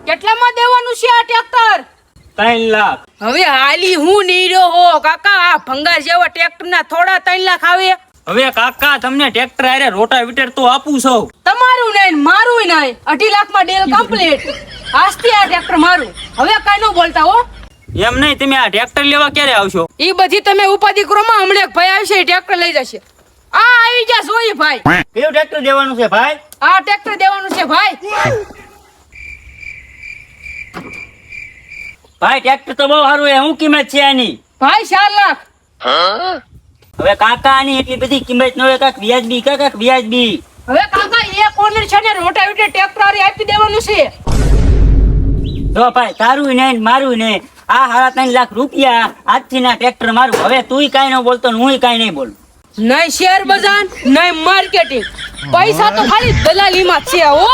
કેટલામાં દેવાનું છે આ ટ્રેક્ટર? 3 લાખ. હવે હાલી હું નીરો હો કાકા, આ ભંગાર જેવા ટ્રેક્ટર ના થોડા 3 લાખ આવે? હવે કાકા તમને ટ્રેક્ટર આરે રોટાવેટર તો આપું છું. તમારું નહીં મારું નહીં, 2.5 લાખમાં ડેલ કમ્પ્લીટ. આજથી આ ટ્રેક્ટર મારું. હવે કઈ ન બોલતા હો. એમ નહીં, તમે આ ટ્રેક્ટર લેવા ક્યારે આવશો? ઈ બધી તમે ઉપાધિ કરો માં, હમણાં એક ભાઈ આવશે ટ્રેક્ટર લઈ જશે. આ આવી જા સોઈ ભાઈ. કેવું ટ્રેક્ટર દેવાનું છે ભાઈ? આ ટ્રેક્ટર દેવાનું છે ભાઈ. ભાઈ ટ્રેક્ટર તો બહુ સારું છે. શું કિંમત છે આની? ભાઈ 4 લાખ. હવે કાકા આની એટલી બધી કિંમત ન હોય. કાક વ્યાજબી કાક વ્યાજબી. હવે કાકા એક ઓનર છે ને રોટાવેટર ટ્રેક્ટર આપી દેવાનું છે. તો ભાઈ તારું નહીં મારું નહીં, આ 3.5 લાખ રૂપિયા આજથી ના ટ્રેક્ટર મારું. હવે તુંય કાઈ ન બોલતો ને હુંય કાઈ નહીં બોલું. નહીં શેર બજાર નહીં માર્કેટિંગ, પૈસા તો ખાલી દલાલીમાં છે હો.